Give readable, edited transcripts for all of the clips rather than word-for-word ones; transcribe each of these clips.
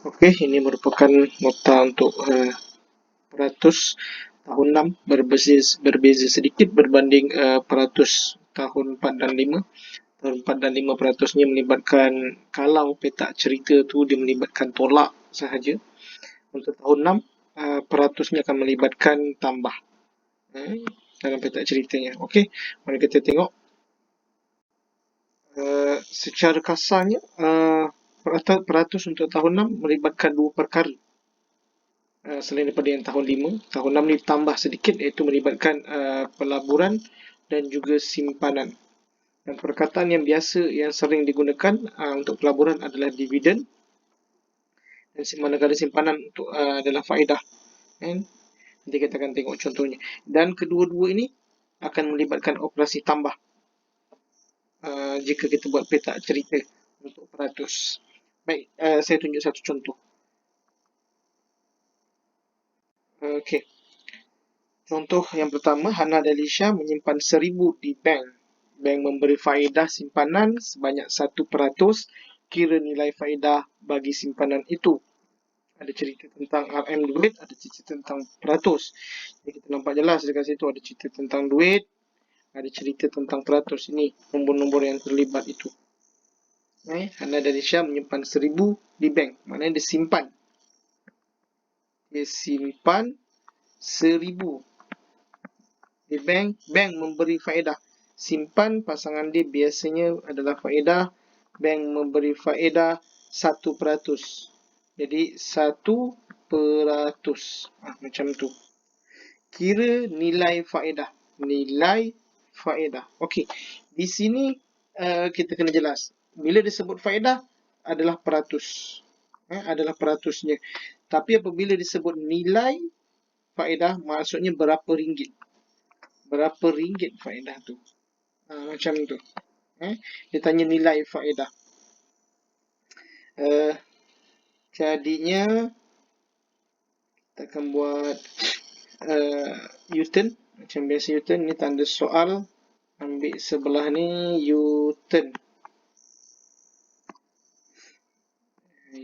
Okey, ini merupakan nota untuk peratus tahun 6 berbeza sedikit berbanding peratus tahun 4 dan 5. Tahun 4 dan 5 peratusnya melibatkan, kalau petak cerita tu dia melibatkan tolak sahaja. Untuk tahun 6 peratusnya akan melibatkan tambah dalam petak ceritanya. Okey, mari kita tengok. Secara kasarnya peratus untuk tahun 6 melibatkan dua perkara. Selain daripada yang tahun 5, tahun 6 ni tambah sedikit, iaitu melibatkan pelaburan dan juga simpanan. Dan perkataan yang biasa yang sering digunakan untuk pelaburan adalah dividen, dan manakala simpanan untuk adalah faedah. Nanti kita akan tengok contohnya. Dan kedua-dua ini akan melibatkan operasi tambah jika kita buat petak cerita untuk peratus. Baik, saya tunjuk satu contoh. Okey. Contoh yang pertama, Hana dan Lisha menyimpan 1,000 di bank. Bank memberi faedah simpanan sebanyak 1%. Kira nilai faedah bagi simpanan itu. Ada cerita tentang RM duit, ada cerita tentang peratus. Jadi kita nampak jelas dekat situ ada cerita tentang duit, ada cerita tentang peratus. Ini nombor-nombor yang terlibat itu. Hana dan Lisha menyimpan 1,000 di bank. Maknanya dia simpan. Dia simpan 1,000 di bank. Bank memberi faedah. Simpan pasangan dia biasanya adalah faedah. Bank memberi faedah 1%. Jadi 1%. Macam tu. Kira nilai faedah. Nilai faedah. Okey. Di sini kita kena jelas. Bila disebut faedah adalah peratus. Adalah peratusnya. Tapi apabila disebut nilai faedah, maksudnya berapa ringgit. Berapa ringgit faedah tu. Macam tu. Dia tanya nilai faedah. Jadinya kita akan buat U-turn. Macam biasa U-turn ni tanda soal. Ambil sebelah ni U-turn.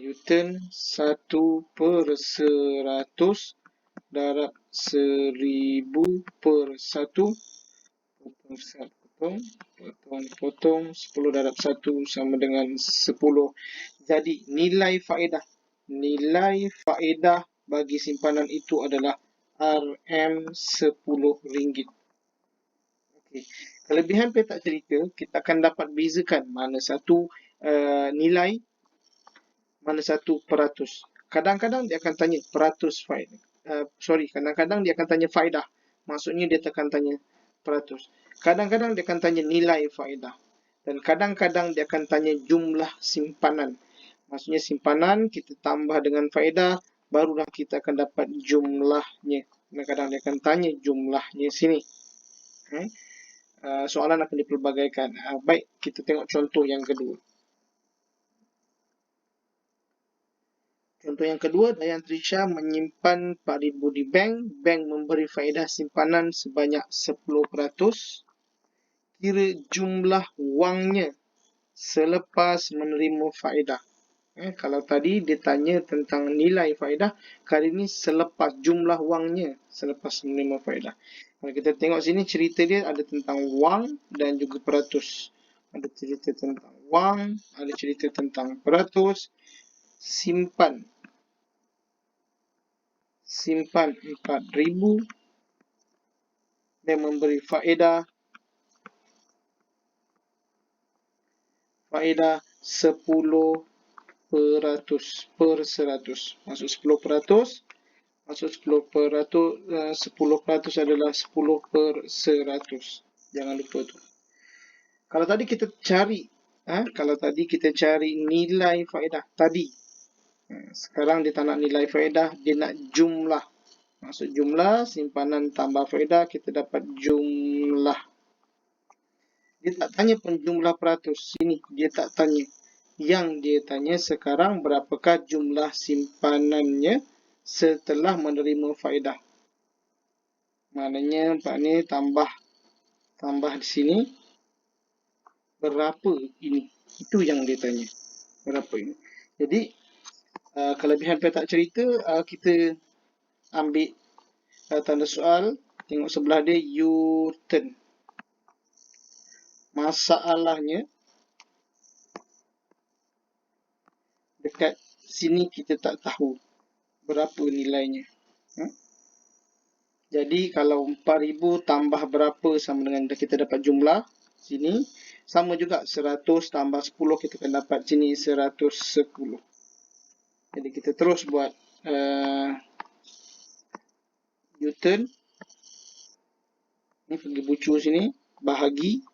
U-turn 1/100 darab 1,000 per 1. Potong 10 darab 1 sama dengan 10. Jadi nilai faedah. Nilai faedah bagi simpanan itu adalah RM10. Okay. Kelebihan petak cerita, kita akan dapat bezakan mana satu nilai, mana satu peratus. Kadang-kadang dia akan tanya peratus faedah. Kadang-kadang dia akan tanya faedah. Maksudnya dia akan tanya peratus. Kadang-kadang dia akan tanya nilai faedah. Dan kadang-kadang dia akan tanya jumlah simpanan. Maksudnya simpanan kita tambah dengan faedah, barulah kita akan dapat jumlahnya. Kadang-kadang dia akan tanya jumlahnya sini. Soalan akan dipelbagaikan. Baik, kita tengok contoh yang kedua. Contoh yang kedua, Dayan Trisha menyimpan 4,000 di bank. Bank memberi faedah simpanan sebanyak 10%. Kira jumlah wangnya selepas menerima faedah. Kalau tadi dia tanya tentang nilai faedah, kali ini selepas jumlah wangnya selepas menerima faedah. Kalau kita tengok sini cerita dia ada tentang wang dan juga peratus. Ada cerita tentang wang, ada cerita tentang peratus. Simpan 4,000 dan memberi faedah 10% per 100. Maksud 10%, 10% adalah 10 per 100. Jangan lupa tu. Kalau tadi kita cari nilai faedah tadi. Sekarang dia tak nak nilai faedah, dia nak jumlah. Maksud jumlah, simpanan tambah faedah, kita dapat jumlah. Dia tak tanya pun jumlah peratus. Sini, dia tak tanya. Yang dia tanya sekarang berapakah jumlah simpanannya setelah menerima faedah. Maknanya Pak ni tambah di sini. Berapa ini? Itu yang dia tanya. Berapa ini? Jadi Kelebihan petak cerita, kita ambil tanda soal, tengok sebelah dia U-turn. Masalahnya dekat sini kita tak tahu berapa nilainya. Jadi kalau 4000 tambah berapa sama dengan kita dapat jumlah sini. Sama juga 100 tambah 10 kita akan dapat sini 110. Jadi kita terus buat U-turn. Ni pergi bucu sini, bahagi.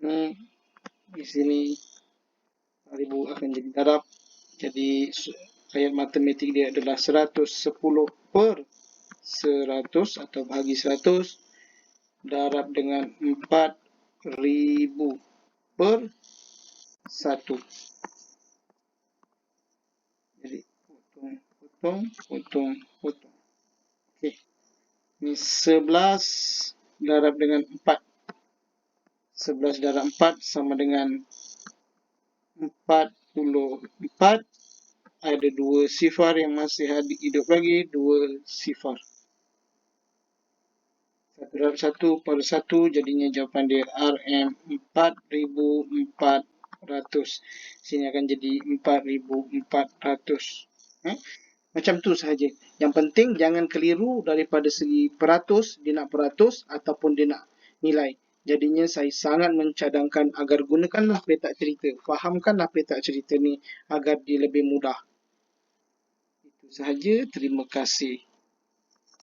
Ni di sini 4000 akan jadi darab. Jadi ayat matematik dia adalah 110 per 100 atau bahagi 100 darab dengan 4000 per 1. Jadi potong. Okey. Ni 11 darab dengan 4. 11 darab 4 sama dengan 44. Ada 2 sifar yang masih hidup lagi, 2 sifar. 1 darab 1 per 1 jadinya jawapan dia RM4400. Sini akan jadi 4400. Macam tu sahaja. Yang penting jangan keliru daripada segi peratus, dia nak peratus ataupun dia nak nilai. Jadinya saya sangat mencadangkan agar gunakanlah petak cerita. Fahamkanlah petak cerita ni agar dia lebih mudah. Itu sahaja. Terima kasih.